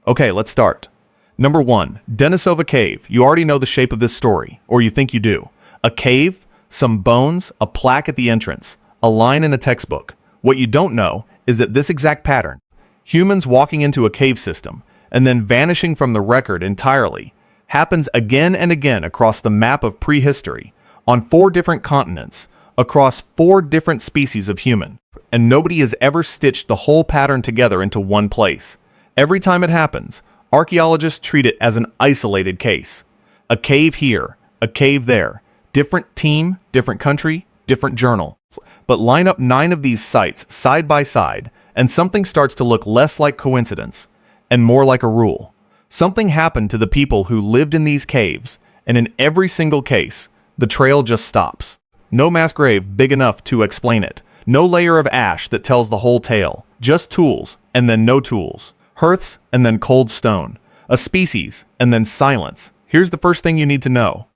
Okay, let's start. Number 1, Denisova Cave. You already know the shape of this story, or you think you do. A cave, some bones, a plaque at the entrance, a line in a textbook. What you don't know is that this exact pattern, humans walking into a cave system and then vanishing from the record entirely, happens again and again across the map of prehistory, on 4 different continents, across 4 different species of human, and nobody has ever stitched the whole pattern together into one place. Every time it happens, archaeologists treat it as an isolated case. A cave here, a cave there, different team, different country, different journal. But line up 9 of these sites side by side, and something starts to look less like coincidence and more like a rule. Something happened to the people who lived in these caves, and in every single case, the trail just stops. No mass grave big enough to explain it. No layer of ash that tells the whole tale. Just tools, and then no tools. Hearths, and then cold stone. A species, and then silence. Here's the first thing you need to know,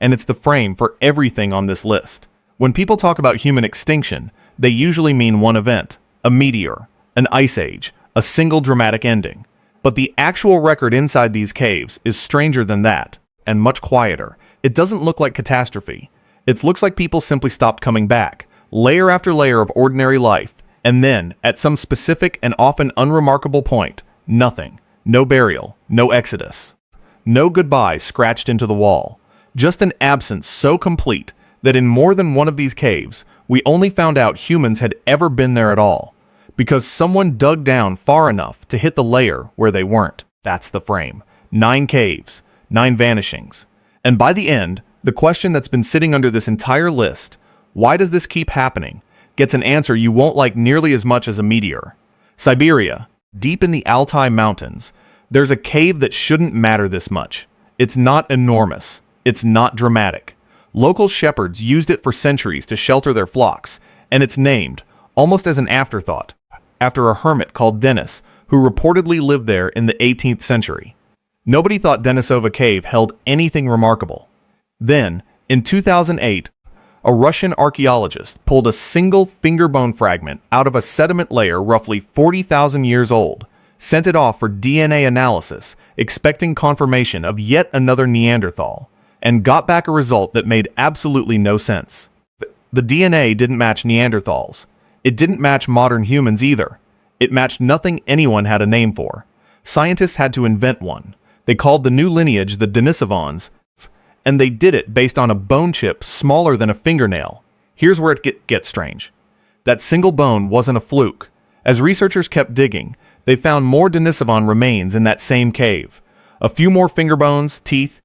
and it's the frame for everything on this list. When people talk about human extinction, they usually mean one event, a meteor, an ice age, a single dramatic ending. But the actual record inside these caves is stranger than that, and much quieter. It doesn't look like catastrophe. It looks like people simply stopped coming back, layer after layer of ordinary life, and then, at some specific and often unremarkable point, nothing. No burial, no exodus. No goodbye scratched into the wall. Just an absence so complete that in more than one of these caves, we only found out humans had ever been there at all, because someone dug down far enough to hit the layer where they weren't. That's the frame. 9 caves, 9 vanishings. And by the end, the question that's been sitting under this entire list, why does this keep happening, gets an answer you won't like nearly as much as a meteor. Siberia, deep in the Altai Mountains, there's a cave that shouldn't matter this much. It's not enormous. It's not dramatic. Local shepherds used it for centuries to shelter their flocks, and it's named, almost as an afterthought, after a hermit called Denis, who reportedly lived there in the 18th century. Nobody thought Denisova Cave held anything remarkable. Then, in 2008, a Russian archaeologist pulled a single finger bone fragment out of a sediment layer roughly 40,000 years old, sent it off for DNA analysis, expecting confirmation of yet another Neanderthal, and got back a result that made absolutely no sense. The DNA didn't match Neanderthals. It didn't match modern humans either. It matched nothing anyone had a name for. Scientists had to invent one. They called the new lineage the Denisovans, and they did it based on a bone chip smaller than a fingernail. Here's where it gets strange. That single bone wasn't a fluke. As researchers kept digging, they found more Denisovan remains in that same cave. A few more finger bones, teeth,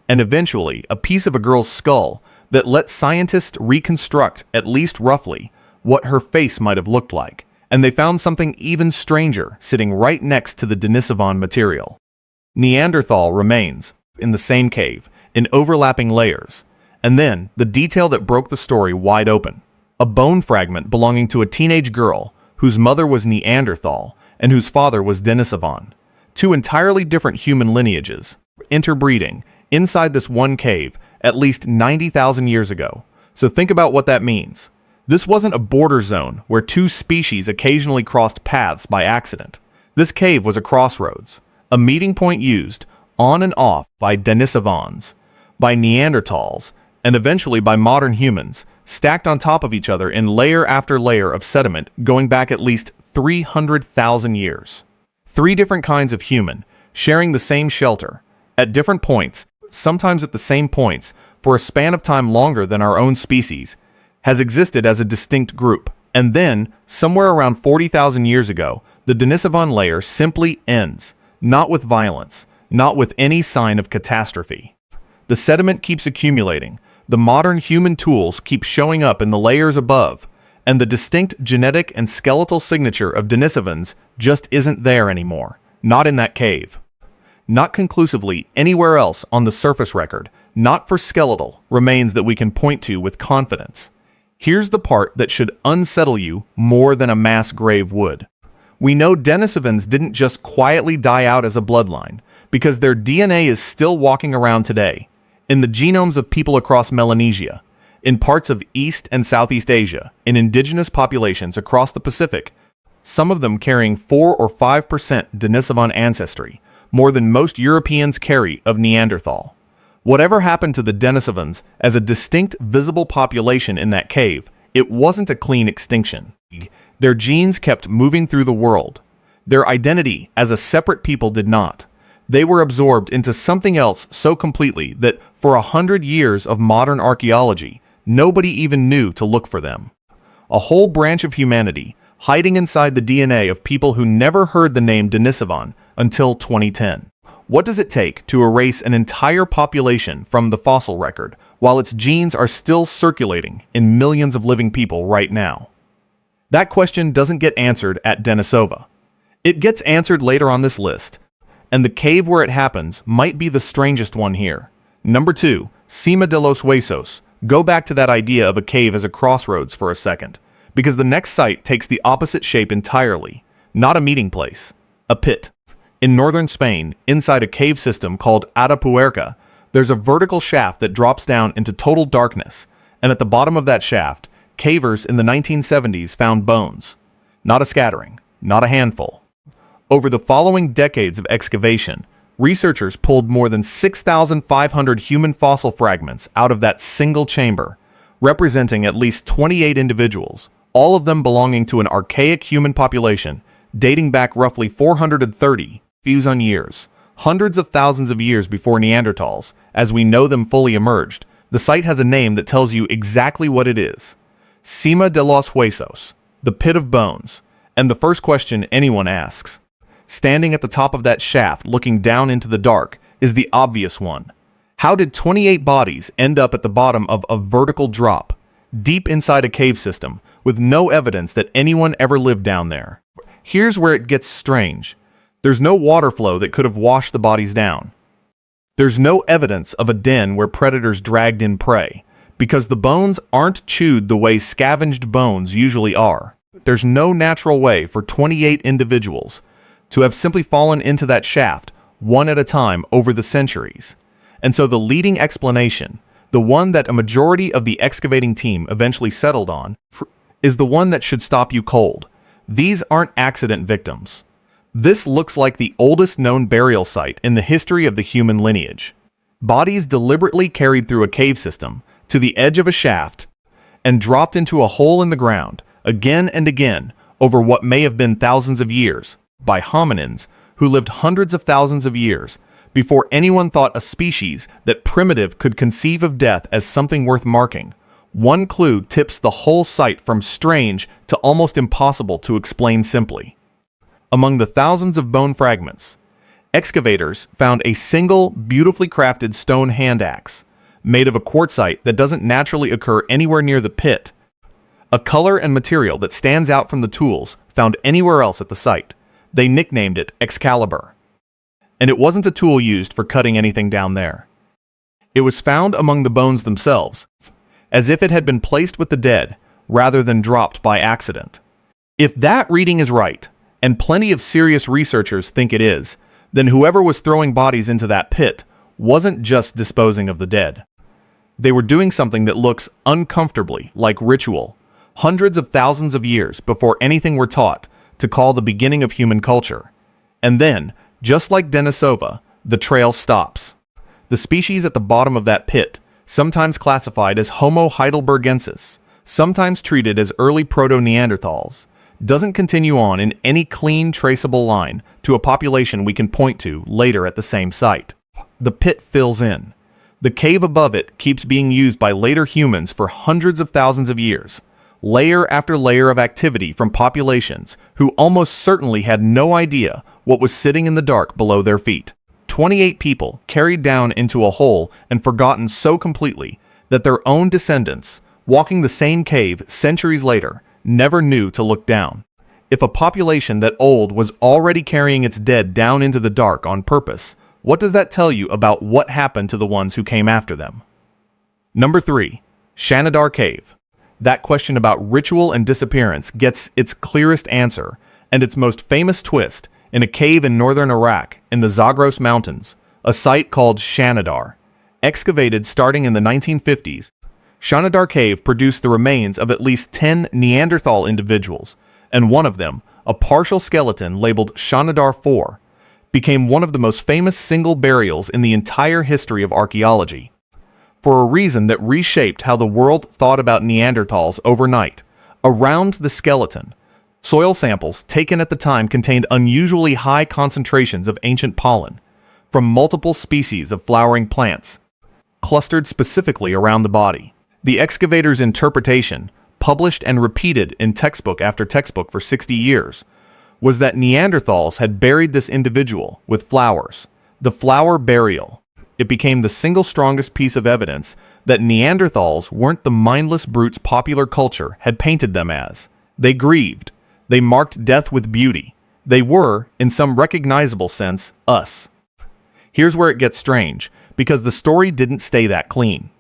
and eventually a piece of a girl's skull that let scientists reconstruct, at least roughly, what her face might have looked like. And they found something even stranger sitting right next to the Denisovan material. Neanderthal remains in the same cave, in overlapping layers. And then, the detail that broke the story wide open. A bone fragment belonging to a teenage girl whose mother was Neanderthal and whose father was Denisovan. 2 entirely different human lineages, interbreeding, inside this one cave at least 90,000 years ago. So think about what that means. This wasn't a border zone where 2 species occasionally crossed paths by accident. This cave was a crossroads, a meeting point used on and off by Denisovans, by Neanderthals, and eventually by modern humans, stacked on top of each other in layer after layer of sediment going back at least 300,000 years. 3 different kinds of human, sharing the same shelter, at different points, sometimes at the same points, for a span of time longer than our own species, has existed as a distinct group. And then, somewhere around 40,000 years ago, the Denisovan layer simply ends, not with violence, not with any sign of catastrophe. The sediment keeps accumulating, the modern human tools keep showing up in the layers above, and the distinct genetic and skeletal signature of Denisovans just isn't there anymore, not in that cave. Not conclusively anywhere else on the surface record, not for skeletal remains that we can point to with confidence. Here's the part that should unsettle you more than a mass grave would. We know Denisovans didn't just quietly die out as a bloodline, because their DNA is still walking around today, in the genomes of people across Melanesia, in parts of East and Southeast Asia, in indigenous populations across the Pacific, some of them carrying 4 or 5% Denisovan ancestry, more than most Europeans carry of Neanderthal. Whatever happened to the Denisovans as a distinct visible population in that cave, it wasn't a clean extinction. Their genes kept moving through the world. Their identity as a separate people did not. They were absorbed into something else so completely that for 100 years of modern archaeology, nobody even knew to look for them. A whole branch of humanity hiding inside the DNA of people who never heard the name Denisovan until 2010. What does it take to erase an entire population from the fossil record while its genes are still circulating in millions of living people right now? That question doesn't get answered at Denisova. It gets answered later on this list, and the cave where it happens might be the strangest one here. Number 2, Sima de los Huesos. Go back to that idea of a cave as a crossroads for a second, because the next site takes the opposite shape entirely. Not a meeting place, a pit. In northern Spain, inside a cave system called Atapuerca, there's a vertical shaft that drops down into total darkness, and at the bottom of that shaft, cavers in the 1970s found bones. Not a scattering, not a handful. Over the following decades of excavation, researchers pulled more than 6,500 human fossil fragments out of that single chamber, representing at least 28 individuals, all of them belonging to an archaic human population dating back roughly 430 years, hundreds of thousands of years before Neanderthals, as we know them fully emerged. The site has a name that tells you exactly what it is. Sima de los Huesos, the pit of bones. And the first question anyone asks, standing at the top of that shaft looking down into the dark, is the obvious one. How did 28 bodies end up at the bottom of a vertical drop, deep inside a cave system, with no evidence that anyone ever lived down there? Here's where it gets strange. There's no water flow that could have washed the bodies down. There's no evidence of a den where predators dragged in prey, because the bones aren't chewed the way scavenged bones usually are. There's no natural way for 28 individuals to have simply fallen into that shaft, one at a time over the centuries. And so the leading explanation, the one that a majority of the excavating team eventually settled on, is the one that should stop you cold. These aren't accident victims. This looks like the oldest known burial site in the history of the human lineage. Bodies deliberately carried through a cave system to the edge of a shaft and dropped into a hole in the ground again and again over what may have been thousands of years by hominins who lived hundreds of thousands of years before anyone thought a species that primitive could conceive of death as something worth marking. One clue tips the whole site from strange to almost impossible to explain simply. Among the thousands of bone fragments, excavators found a single beautifully crafted stone hand axe made of a quartzite that doesn't naturally occur anywhere near the pit, a color and material that stands out from the tools found anywhere else at the site. They nicknamed it Excalibur. And it wasn't a tool used for cutting anything down there. It was found among the bones themselves, as if it had been placed with the dead rather than dropped by accident. If that reading is right, and plenty of serious researchers think it is, then whoever was throwing bodies into that pit wasn't just disposing of the dead. They were doing something that looks uncomfortably like ritual, hundreds of thousands of years before anything we're taught to call the beginning of human culture. And then, just like Denisova, the trail stops. The species at the bottom of that pit, sometimes classified as Homo heidelbergensis, sometimes treated as early proto-Neanderthals, doesn't continue on in any clean, traceable line to a population we can point to later at the same site. The pit fills in. The cave above it keeps being used by later humans for hundreds of thousands of years, layer after layer of activity from populations who almost certainly had no idea what was sitting in the dark below their feet. 28 people carried down into a hole and forgotten so completely that their own descendants, walking the same cave centuries later, never knew to look down. If a population that old was already carrying its dead down into the dark on purpose, what does that tell you about what happened to the ones who came after them? Number 3. Shanidar Cave. That question about ritual and disappearance gets its clearest answer and its most famous twist in a cave in northern Iraq in the Zagros Mountains, a site called Shanidar. Excavated starting in the 1950s, Shanidar Cave produced the remains of at least 10 Neanderthal individuals, and one of them, a partial skeleton labeled Shanidar 4, became one of the most famous single burials in the entire history of archaeology, for a reason that reshaped how the world thought about Neanderthals overnight. Around the skeleton, soil samples taken at the time contained unusually high concentrations of ancient pollen from multiple species of flowering plants, clustered specifically around the body. The excavator's interpretation, published and repeated in textbook after textbook for 60 years, was that Neanderthals had buried this individual with flowers. The flower burial. It became the single strongest piece of evidence that Neanderthals weren't the mindless brutes popular culture had painted them as. They grieved. They marked death with beauty. They were, in some recognizable sense, us. Here's where it gets strange, because the story didn't stay that clean.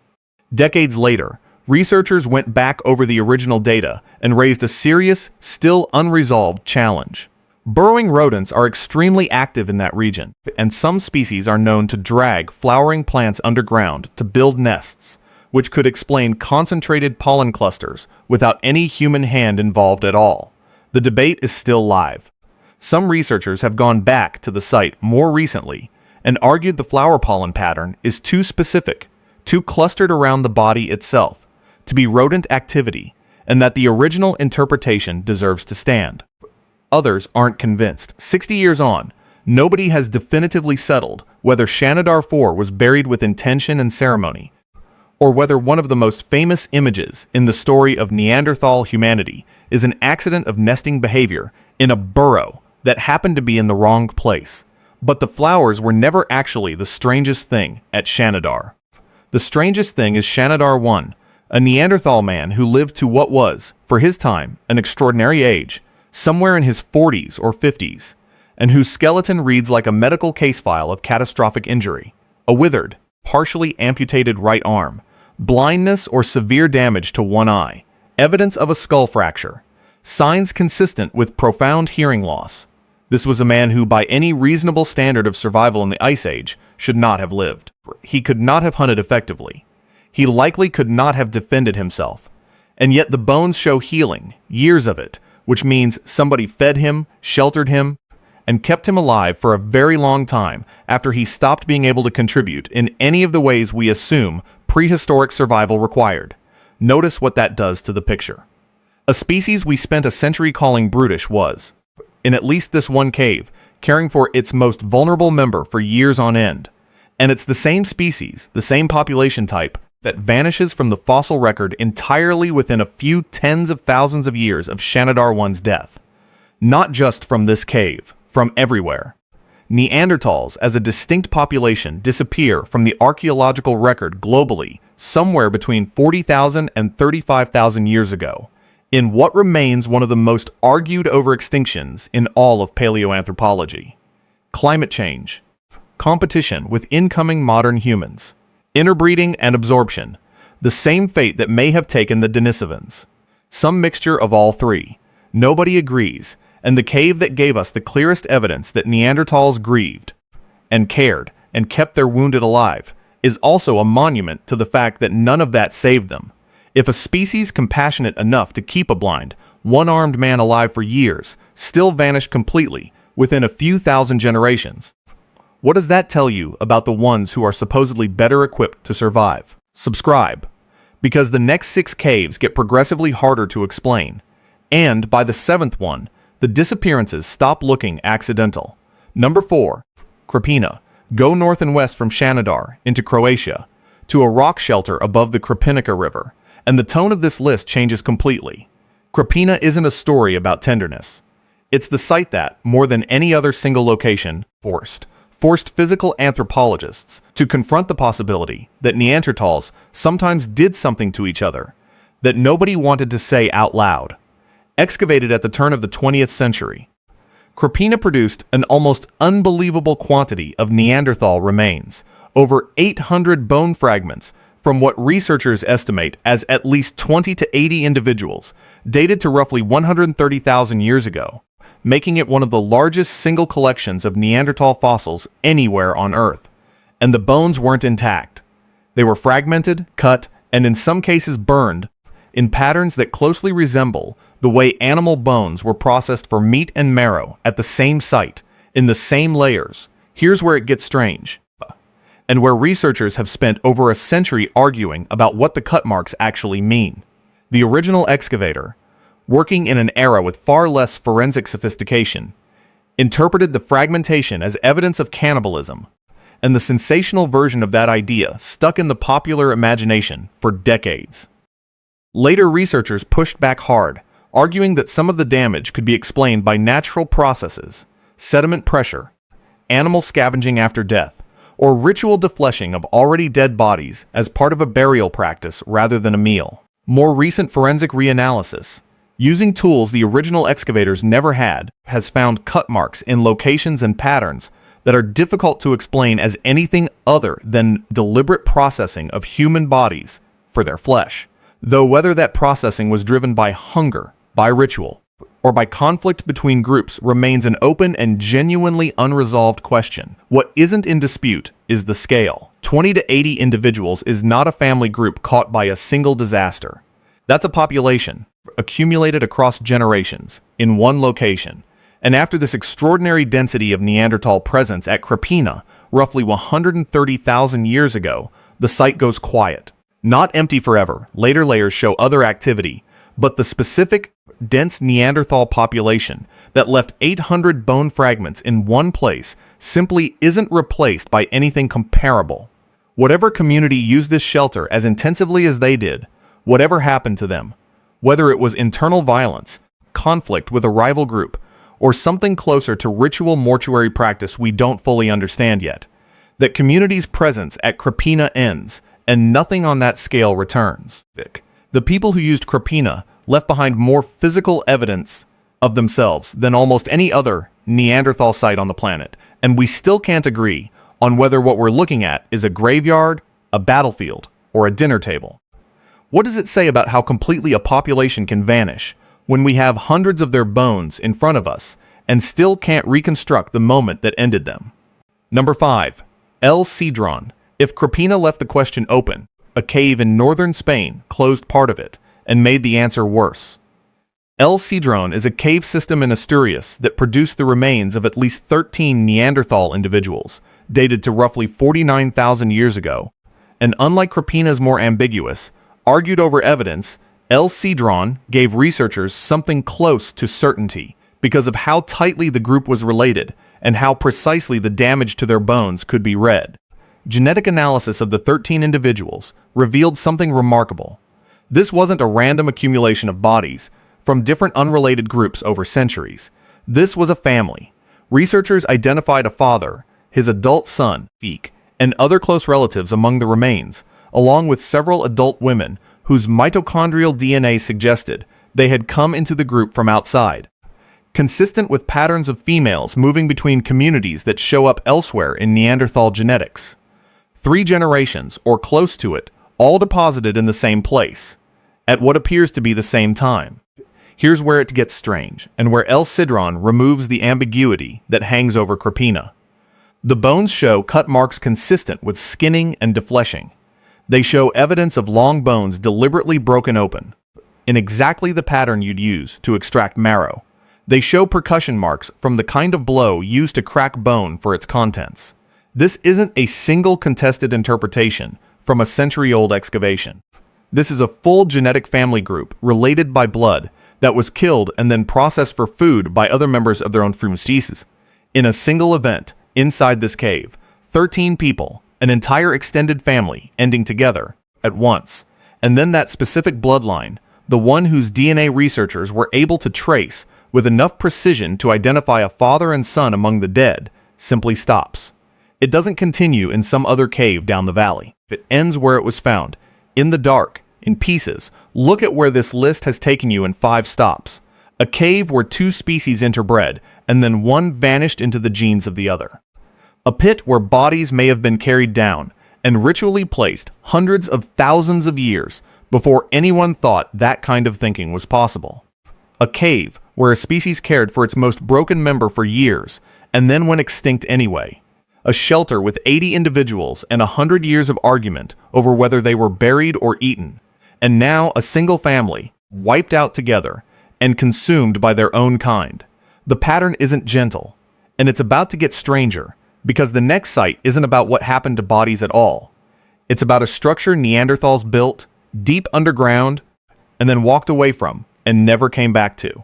Decades later, researchers went back over the original data and raised a serious, still unresolved challenge. Burrowing rodents are extremely active in that region, and some species are known to drag flowering plants underground to build nests, which could explain concentrated pollen clusters without any human hand involved at all. The debate is still live. Some researchers have gone back to the site more recently and argued the flower pollen pattern is too specific, too clustered around the body itself, to be rodent activity, and that the original interpretation deserves to stand. Others aren't convinced. 60 years on, nobody has definitively settled whether Shanidar IV was buried with intention and ceremony, or whether one of the most famous images in the story of Neanderthal humanity is an accident of nesting behavior in a burrow that happened to be in the wrong place. But the flowers were never actually the strangest thing at Shanidar. The strangest thing is Shanidar I, a Neanderthal man who lived to what was, for his time, an extraordinary age, somewhere in his 40s or 50s, and whose skeleton reads like a medical case file of catastrophic injury: a withered, partially amputated right arm, blindness or severe damage to one eye, evidence of a skull fracture, signs consistent with profound hearing loss. This was a man who, by any reasonable standard of survival in the Ice Age, should not have lived. He could not have hunted effectively. He likely could not have defended himself. And yet the bones show healing, years of it, which means somebody fed him, sheltered him, and kept him alive for a very long time after he stopped being able to contribute in any of the ways we assume prehistoric survival required. Notice what that does to the picture. A species we spent a century calling brutish was, in at least this one cave, caring for its most vulnerable member for years on end. And it's the same species, the same population type, that vanishes from the fossil record entirely within a few tens of thousands of years of Shanidar I's death. Not just from this cave, from everywhere. Neanderthals as a distinct population disappear from the archaeological record globally somewhere between 40,000 and 35,000 years ago, in what remains one of the most argued over extinctions in all of paleoanthropology. Climate change, competition with incoming modern humans, interbreeding and absorption, the same fate that may have taken the Denisovans. Some mixture of all three. Nobody agrees, and the cave that gave us the clearest evidence that Neanderthals grieved and cared and kept their wounded alive is also a monument to the fact that none of that saved them. If a species compassionate enough to keep a blind, one-armed man alive for years still vanished completely within a few thousand generations, what does that tell you about the ones who are supposedly better equipped to survive? Subscribe, because the next 6 caves get progressively harder to explain, and by the 7th one, the disappearances stop looking accidental. Number 4, Krapina. Go north and west from Shanidar into Croatia to a rock shelter above the Krapina River, and the tone of this list changes completely. Krapina isn't a story about tenderness. It's the site that, more than any other single location, forced physical anthropologists to confront the possibility that Neanderthals sometimes did something to each other that nobody wanted to say out loud. Excavated at the turn of the 20th century, Krapina produced an almost unbelievable quantity of Neanderthal remains, over 800 bone fragments from what researchers estimate as at least 20 to 80 individuals, dated to roughly 130,000 years ago, making it one of the largest single collections of Neanderthal fossils anywhere on Earth. And the bones weren't intact. They were fragmented, cut, and in some cases burned, in patterns that closely resemble the way animal bones were processed for meat and marrow at the same site in the same layers. Here's where it gets strange, and where researchers have spent over a century arguing about what the cut marks actually mean. The original excavator, working in an era with far less forensic sophistication, interpreted the fragmentation as evidence of cannibalism, and the sensational version of that idea stuck in the popular imagination for decades. Later researchers pushed back hard, arguing that some of the damage could be explained by natural processes, sediment pressure, animal scavenging after death, or ritual defleshing of already dead bodies as part of a burial practice rather than a meal. More recent forensic reanalysis, using tools the original excavators never had, has found cut marks in locations and patterns that are difficult to explain as anything other than deliberate processing of human bodies for their flesh. Though whether that processing was driven by hunger, by ritual, or by conflict between groups remains an open and genuinely unresolved question. What isn't in dispute is the scale. 20 to 80 individuals is not a family group caught by a single disaster. That's a population accumulated across generations in one location. And after this extraordinary density of Neanderthal presence at Krapina, roughly 130,000 years ago, the site goes quiet. Not empty forever, later layers show other activity, but the specific, dense Neanderthal population that left 800 bone fragments in one place simply isn't replaced by anything comparable. Whatever community used this shelter as intensively as they did, whatever happened to them, whether it was internal violence, conflict with a rival group, or something closer to ritual mortuary practice we don't fully understand yet, that community's presence at Krapina ends, and nothing on that scale returns. The people who used Krapina left behind more physical evidence of themselves than almost any other Neanderthal site on the planet, and we still can't agree on whether what we're looking at is a graveyard, a battlefield, or a dinner table. What does it say about how completely a population can vanish when we have hundreds of their bones in front of us and still can't reconstruct the moment that ended them? Number 5. El Sidrón. If Krapina left the question open, a cave in northern Spain closed part of it and made the answer worse. El Sidrón is a cave system in Asturias that produced the remains of at least 13 Neanderthal individuals, dated to roughly 49,000 years ago. And unlike Krapina's more ambiguous, argued over evidence, El Sidrón gave researchers something close to certainty because of how tightly the group was related and how precisely the damage to their bones could be read. Genetic analysis of the 13 individuals revealed something remarkable. This wasn't a random accumulation of bodies from different unrelated groups over centuries. This was a family. Researchers identified a father, his adult son, and other close relatives among the remains, along with several adult women whose mitochondrial DNA suggested they had come into the group from outside. Consistent with patterns of females moving between communities that show up elsewhere in Neanderthal genetics. 3 generations, or close to it, all deposited in the same place, at what appears to be the same time. Here's where it gets strange, and where El Sidrón removes the ambiguity that hangs over Krapina. The bones show cut marks consistent with skinning and defleshing. They show evidence of long bones deliberately broken open, in exactly the pattern you'd use to extract marrow. They show percussion marks from the kind of blow used to crack bone for its contents. This isn't a single contested interpretation from a century-old excavation. This is a full genetic family group related by blood that was killed and then processed for food by other members of their own Franchthi. In a single event, inside this cave, 13 people, an entire extended family, ending together at once. And then that specific bloodline, the one whose DNA researchers were able to trace with enough precision to identify a father and son among the dead, simply stops. It doesn't continue in some other cave down the valley. It ends where it was found, in the dark, in pieces. Look at where this list has taken you in 5 stops. A cave where 2 species interbred, and then one vanished into the genes of the other. A pit where bodies may have been carried down and ritually placed hundreds of thousands of years before anyone thought that kind of thinking was possible. A cave where a species cared for its most broken member for years and then went extinct anyway. A shelter with 80 individuals and 100 years of argument over whether they were buried or eaten. And now a single family, wiped out together and consumed by their own kind. The pattern isn't gentle. And it's about to get stranger, because the next site isn't about what happened to bodies at all. It's about a structure Neanderthals built deep underground and then walked away from and never came back to.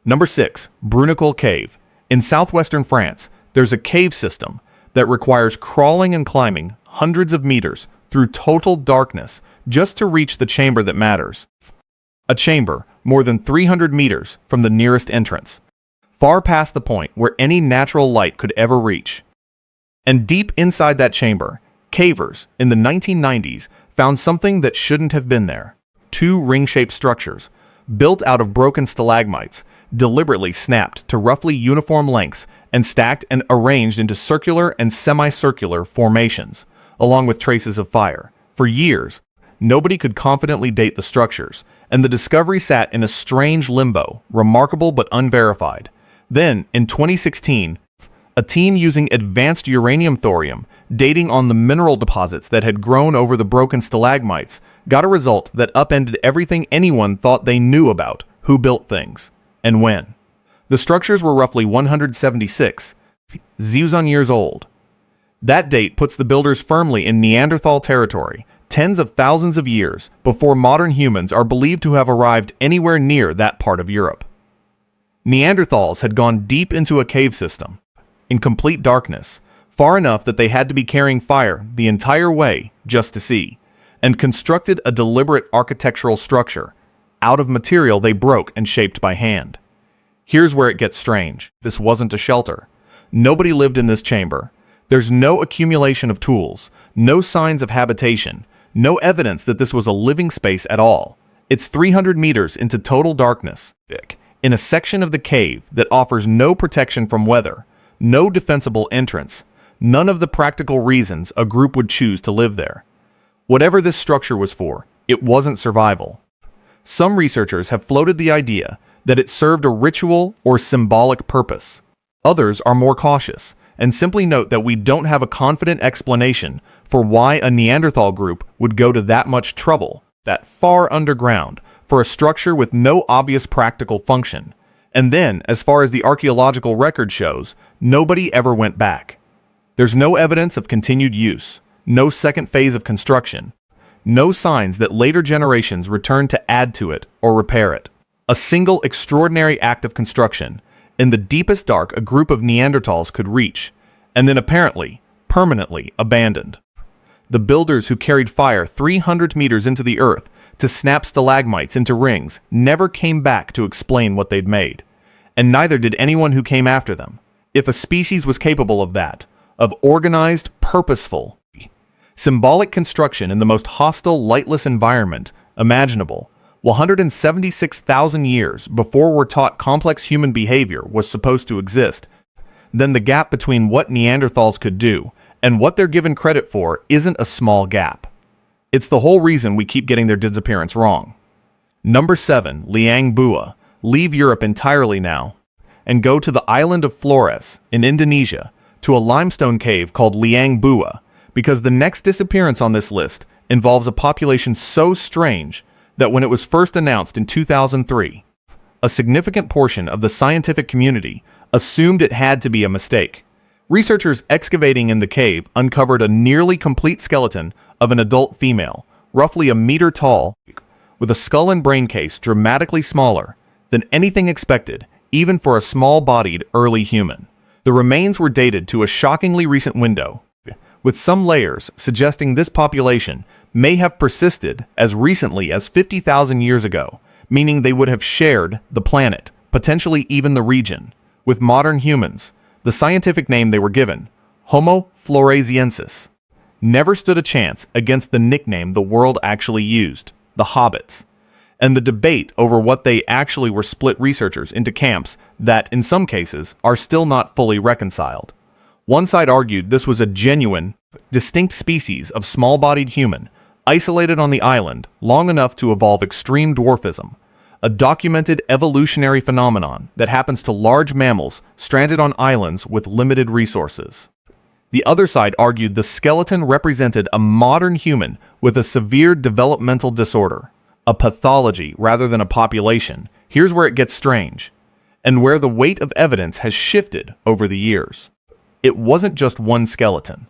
Number 6, Bruniquel Cave. In southwestern France, there's a cave system that requires crawling and climbing hundreds of meters through total darkness just to reach the chamber that matters. A chamber more than 300 meters from the nearest entrance, far past the point where any natural light could ever reach. And deep inside that chamber, cavers in the 1990s found something that shouldn't have been there. 2 ring-shaped structures, built out of broken stalagmites, deliberately snapped to roughly uniform lengths and stacked and arranged into circular and semicircular formations, along with traces of fire. For years, nobody could confidently date the structures, and the discovery sat in a strange limbo, remarkable but unverified. Then, in 2016, a team using advanced uranium thorium, dating on the mineral deposits that had grown over the broken stalagmites, got a result that upended everything anyone thought they knew about who built things, and when. The structures were roughly 176,000 years old. That date puts the builders firmly in Neanderthal territory, tens of thousands of years before modern humans are believed to have arrived anywhere near that part of Europe. Neanderthals had gone deep into a cave system, in complete darkness, far enough that they had to be carrying fire the entire way just to see, and constructed a deliberate architectural structure out of material they broke and shaped by hand. Here's where it gets strange. This wasn't a shelter. Nobody lived in this chamber. There's no accumulation of tools, no signs of habitation, no evidence that this was a living space at all. It's 300 meters into total darkness, in a section of the cave that offers no protection from weather, no defensible entrance, none of the practical reasons a group would choose to live there. Whatever this structure was for, it wasn't survival. Some researchers have floated the idea that it served a ritual or symbolic purpose. Others are more cautious and simply note that we don't have a confident explanation for why a Neanderthal group would go to that much trouble, that far underground, for a structure with no obvious practical function. And then, as far as the archaeological record shows, nobody ever went back. There's no evidence of continued use, no second phase of construction, no signs that later generations returned to add to it or repair it. A single extraordinary act of construction, in the deepest dark a group of Neanderthals could reach, and then apparently, permanently abandoned. The builders who carried fire 300 meters into the earth to snap stalagmites into rings never came back to explain what they'd made, and neither did anyone who came after them. If a species was capable of that, of organized, purposeful, symbolic construction in the most hostile, lightless environment imaginable, 176,000 years before we're taught complex human behavior was supposed to exist, then the gap between what Neanderthals could do and what they're given credit for isn't a small gap. It's the whole reason we keep getting their disappearance wrong. Number 7, Liang Bua. Leave Europe entirely now and go to the island of Flores in Indonesia to a limestone cave called Liang Bua, because the next disappearance on this list involves a population so strange that when it was first announced in 2003, a significant portion of the scientific community assumed it had to be a mistake. Researchers excavating in the cave uncovered a nearly complete skeleton of an adult female, roughly a meter tall, with a skull and brain case dramatically smaller than anything expected, even for a small-bodied early human. The remains were dated to a shockingly recent window, with some layers suggesting this population may have persisted as recently as 50,000 years ago, meaning they would have shared the planet, potentially even the region, with modern humans. The scientific name they were given, Homo floresiensis, never stood a chance against the nickname the world actually used, the hobbits. And the debate over what they actually were split researchers into camps that, in some cases, are still not fully reconciled. One side argued this was a genuine, distinct species of small-bodied human, isolated on the island long enough to evolve extreme dwarfism, a documented evolutionary phenomenon that happens to large mammals stranded on islands with limited resources. The other side argued the skeleton represented a modern human with a severe developmental disorder, a pathology rather than a population. Here's where it gets strange. and where the weight of evidence has shifted over the years. It wasn't just one skeleton.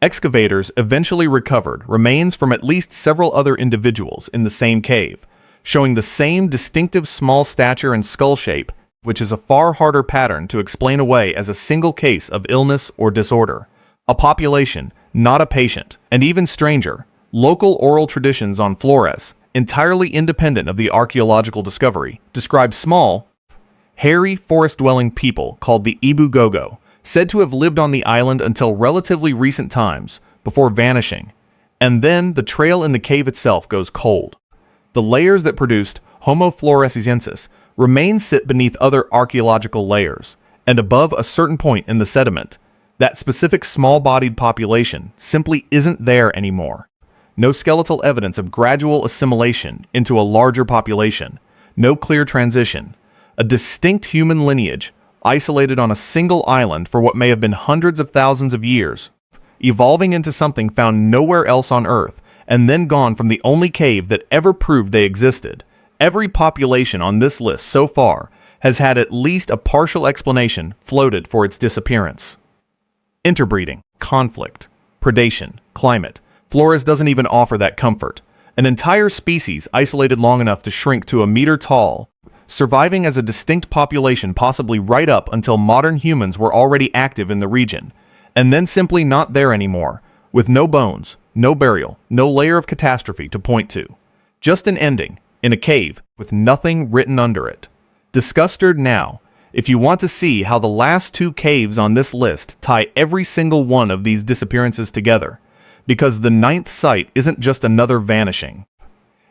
Excavators eventually recovered remains from at least several other individuals in the same cave, showing the same distinctive small stature and skull shape, which is a far harder pattern to explain away as a single case of illness or disorder. A population, not a patient, and even stranger, local oral traditions on Flores, entirely independent of the archaeological discovery, describe small, hairy forest-dwelling people called the Ibu Gogo, said to have lived on the island until relatively recent times, before vanishing. And then the trail in the cave itself goes cold. The layers that produced Homo floresiensis remains sit beneath other archaeological layers, and above a certain point in the sediment, that specific small-bodied population simply isn't there anymore. No skeletal evidence of gradual assimilation into a larger population, no clear transition, a distinct human lineage isolated on a single island for what may have been hundreds of thousands of years, evolving into something found nowhere else on Earth, and then gone from the only cave that ever proved they existed. Every population on this list so far has had at least a partial explanation floated for its disappearance. Interbreeding, conflict, predation, climate. Flores doesn't even offer that comfort. An entire species isolated long enough to shrink to a meter tall, surviving as a distinct population possibly right up until modern humans were already active in the region, and then simply not there anymore, with no bones, no burial, no layer of catastrophe to point to. Just an ending, in a cave, with nothing written under it. Disgusted now, if you want to see how the last two caves on this list tie every single one of these disappearances together, because the ninth site isn't just another vanishing.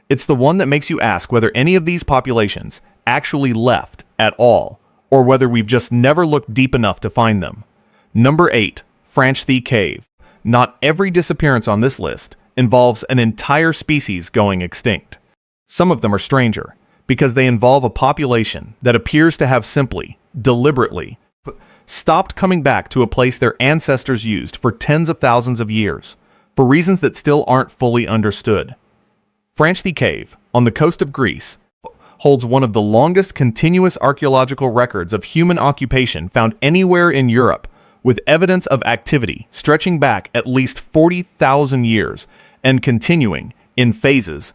It's the one that makes you ask whether any of these populations actually left at all, or whether we've just never looked deep enough to find them. Number 8. Franchthi Cave. Not every disappearance on this list involves an entire species going extinct. Some of them are stranger, because they involve a population that appears to have simply, deliberately, stopped coming back to a place their ancestors used for tens of thousands of years, for reasons that still aren't fully understood. Franchthi Cave, on the coast of Greece, holds one of the longest continuous archaeological records of human occupation found anywhere in Europe, with evidence of activity stretching back at least 40,000 years and continuing, in phases,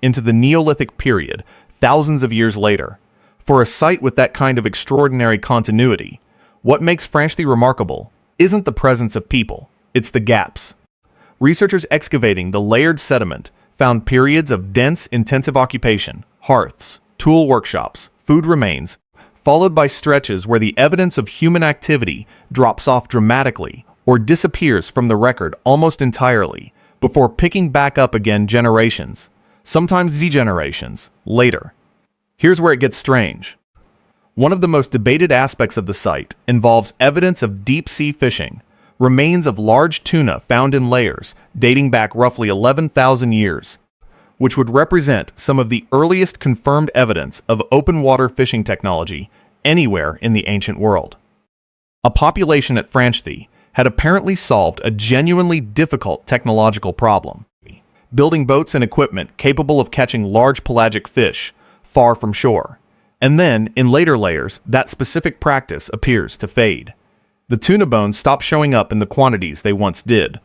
into the Neolithic period, thousands of years later. For a site with that kind of extraordinary continuity, what makes Franchthi remarkable isn't the presence of people, it's the gaps. Researchers excavating the layered sediment found periods of dense, intensive occupation, hearths, tool workshops, food remains, followed by stretches where the evidence of human activity drops off dramatically or disappears from the record almost entirely, before picking back up again generations, sometimes generations, later. Here's where it gets strange. One of the most debated aspects of the site involves evidence of deep-sea fishing, remains of large tuna found in layers dating back roughly 11,000 years, which would represent some of the earliest confirmed evidence of open-water fishing technology anywhere in the ancient world. A population at Franchthi had apparently solved a genuinely difficult technological problem, building boats and equipment capable of catching large pelagic fish far from shore. And then, in later layers, that specific practice appears to fade. The tuna bones stop showing up in the quantities they once did.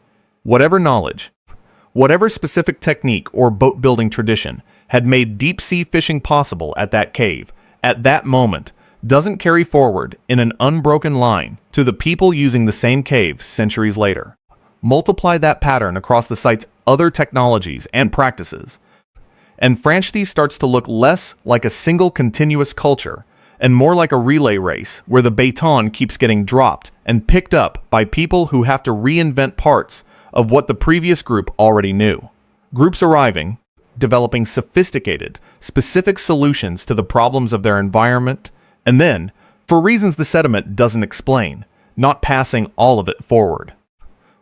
Whatever knowledge, whatever specific technique or boat-building tradition had made deep-sea fishing possible at that cave, at that moment, doesn't carry forward in an unbroken line to the people using the same cave centuries later. Multiply that pattern across the site's other technologies and practices, and Franchthi starts to look less like a single continuous culture and more like a relay race where the baton keeps getting dropped and picked up by people who have to reinvent parts of what the previous group already knew. Groups arriving, developing sophisticated, specific solutions to the problems of their environment, and then, for reasons the sediment doesn't explain, not passing all of it forward.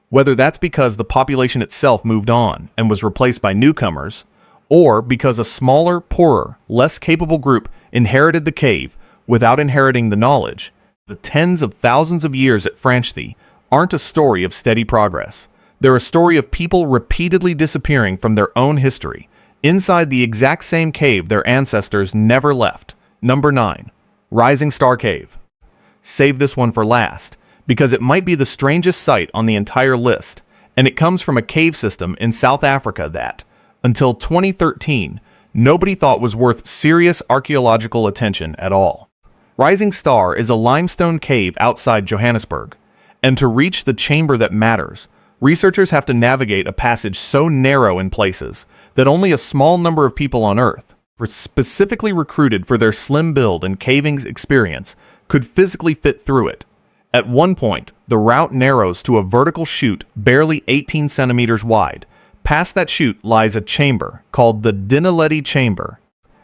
Whether that's because the population itself moved on and was replaced by newcomers, or because a smaller, poorer, less capable group inherited the cave without inheriting the knowledge, the tens of thousands of years at Franchthi aren't a story of steady progress. They're a story of people repeatedly disappearing from their own history, inside the exact same cave their ancestors never left. Number 9. Rising Star Cave. Save this one for last, because it might be the strangest sight on the entire list, and it comes from a cave system in South Africa that, until 2013, nobody thought was worth serious archaeological attention at all. Rising Star is a limestone cave outside Johannesburg, and to reach the chamber that matters, researchers have to navigate a passage so narrow in places that only a small number of people on Earth, specifically recruited for their slim build and caving experience, could physically fit through it. At one point, the route narrows to a vertical chute barely 18 centimeters wide. Past that chute lies a chamber called the naledi chamber,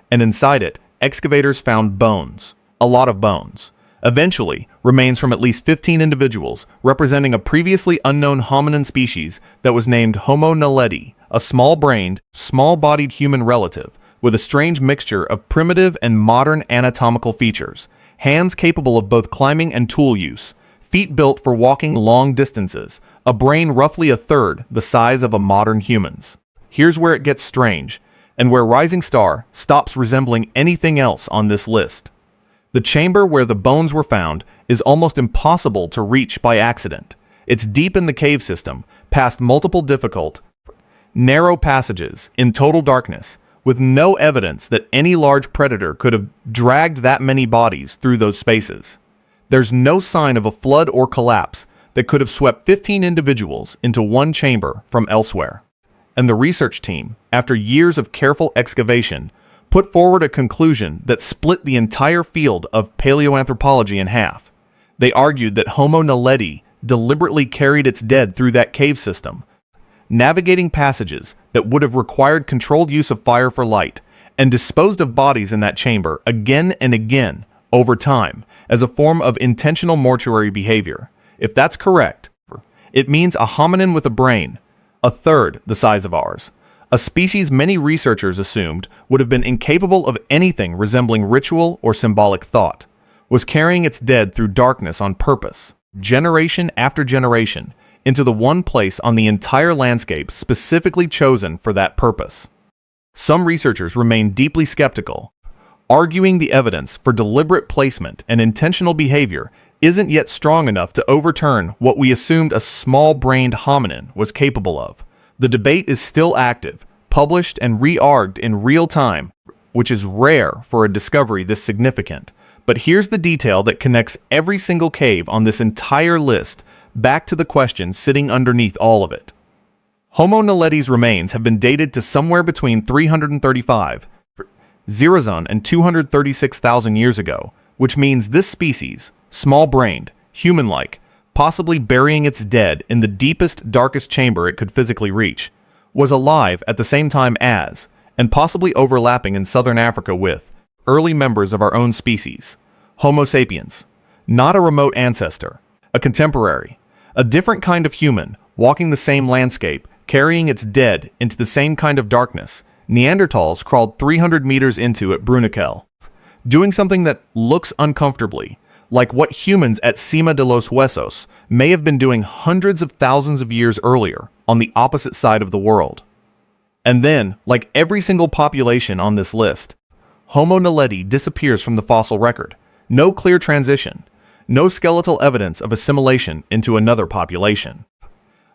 and inside it, excavators found bones, a lot of bones. Eventually, remains from at least 15 individuals representing a previously unknown hominin species that was named Homo naledi, a small-brained, small-bodied human relative with a strange mixture of primitive and modern anatomical features, hands capable of both climbing and tool use, feet built for walking long distances, a brain roughly a third the size of a modern human's. Here's where it gets strange, and where Rising Star stops resembling anything else on this list. The chamber where the bones were found is almost impossible to reach by accident. It's deep in the cave system, past multiple difficult, narrow passages in total darkness, with no evidence that any large predator could have dragged that many bodies through those spaces. There's no sign of a flood or collapse that could have swept 15 individuals into one chamber from elsewhere. And the research team, after years of careful excavation, put forward a conclusion that split the entire field of paleoanthropology in half. They argued that Homo naledi deliberately carried its dead through that cave system, navigating passages that would have required controlled use of fire for light, and disposed of bodies in that chamber again and again over time as a form of intentional mortuary behavior. If that's correct, it means a hominin with a brain, a third the size of ours, a species many researchers assumed would have been incapable of anything resembling ritual or symbolic thought, was carrying its dead through darkness on purpose, generation after generation, into the one place on the entire landscape specifically chosen for that purpose. Some researchers remain deeply skeptical, arguing the evidence for deliberate placement and intentional behavior isn't yet strong enough to overturn what we assumed a small-brained hominin was capable of. The debate is still active, published and re-argued in real time, which is rare for a discovery this significant. But here's the detail that connects every single cave on this entire list back to the question sitting underneath all of it. Homo naledi's remains have been dated to somewhere between 335 and 236,000 years ago, which means this species, small-brained, human-like, possibly burying its dead in the deepest, darkest chamber it could physically reach, was alive at the same time as, and possibly overlapping in southern Africa with, early members of our own species, Homo sapiens, not a remote ancestor, a contemporary, a different kind of human, walking the same landscape, carrying its dead into the same kind of darkness, Neanderthals crawled 300 meters into at Bruniquel, doing something that looks uncomfortably like what humans at Sima de los Huesos may have been doing hundreds of thousands of years earlier on the opposite side of the world. And then, like every single population on this list, Homo naledi disappears from the fossil record. No clear transition, no skeletal evidence of assimilation into another population.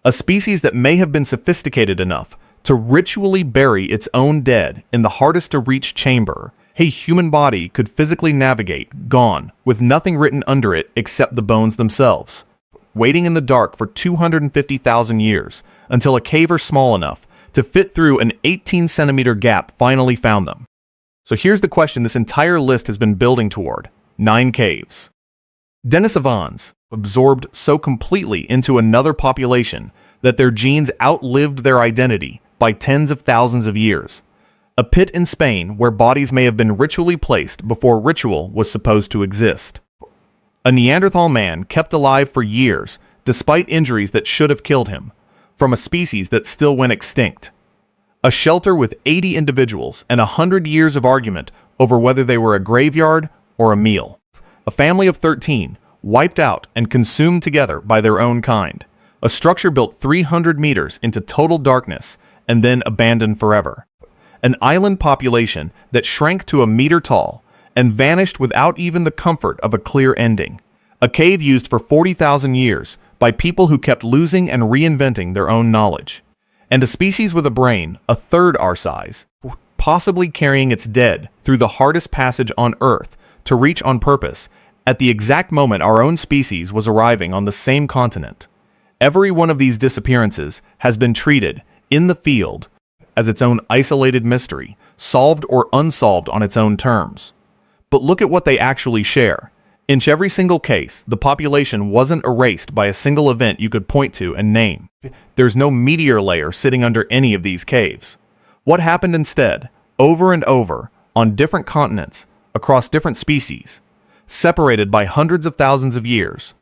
A species that may have been sophisticated enough to ritually bury its own dead in the hardest-to-reach chamber a human body could physically navigate, gone, with nothing written under it except the bones themselves, waiting in the dark for 250,000 years until a caver small enough to fit through an 18-centimeter gap finally found them. So here's the question this entire list has been building toward: 9 caves. Denisovans absorbed so completely into another population that their genes outlived their identity by tens of thousands of years. A pit in Spain where bodies may have been ritually placed before ritual was supposed to exist. A Neanderthal man kept alive for years despite injuries that should have killed him, from a species that still went extinct. A shelter with 80 individuals and 100 years of argument over whether they were a graveyard or a meal. A family of 13 wiped out and consumed together by their own kind. A structure built 300 meters into total darkness and then abandoned forever. An island population that shrank to a meter tall and vanished without even the comfort of a clear ending. A cave used for 40,000 years by people who kept losing and reinventing their own knowledge. And a species with a brain, a third our size, possibly carrying its dead through the hardest passage on Earth to reach on purpose, at the exact moment our own species was arriving on the same continent. Every one of these disappearances has been treated, in the field, as its own isolated mystery, solved or unsolved on its own terms. But look at what they actually share. In every single case, the population wasn't erased by a single event you could point to and name. There's no meteor layer sitting under any of these caves. What happened instead, over and over, on different continents, across different species, separated by hundreds of thousands of years,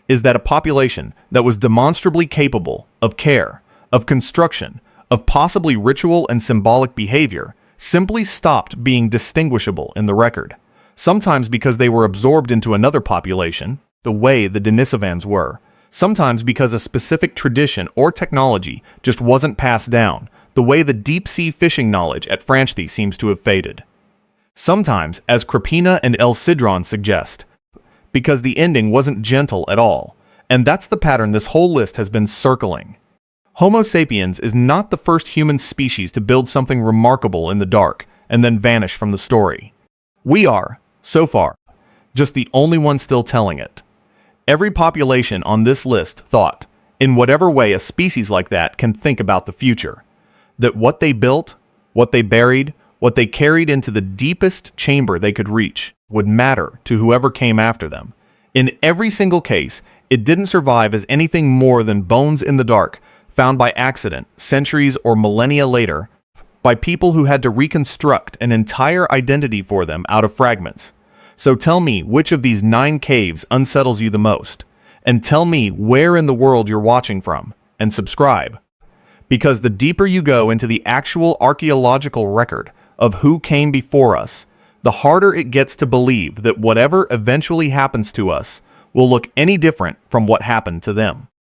is that a population that was demonstrably capable of care, of construction, of possibly ritual and symbolic behavior, simply stopped being distinguishable in the record. Sometimes because they were absorbed into another population, the way the Denisovans were. Sometimes because a specific tradition or technology just wasn't passed down, the way the deep-sea fishing knowledge at Franchthi seems to have faded. Sometimes, as Krapina and Sidrón suggest, because the ending wasn't gentle at all, and that's the pattern this whole list has been circling. Homo sapiens is not the first human species to build something remarkable in the dark and then vanish from the story. We are, so far, just the only one still telling it. Every population on this list thought, in whatever way a species like that can think about the future, that what they built, what they buried, what they carried into the deepest chamber they could reach would matter to whoever came after them. In every single case, it didn't survive as anything more than bones in the dark, found by accident, centuries or millennia later, by people who had to reconstruct an entire identity for them out of fragments. So tell me which of these 9 caves unsettles you the most, and tell me where in the world you're watching from, and subscribe. Because the deeper you go into the actual archaeological record of who came before us, the harder it gets to believe that whatever eventually happens to us will look any different from what happened to them.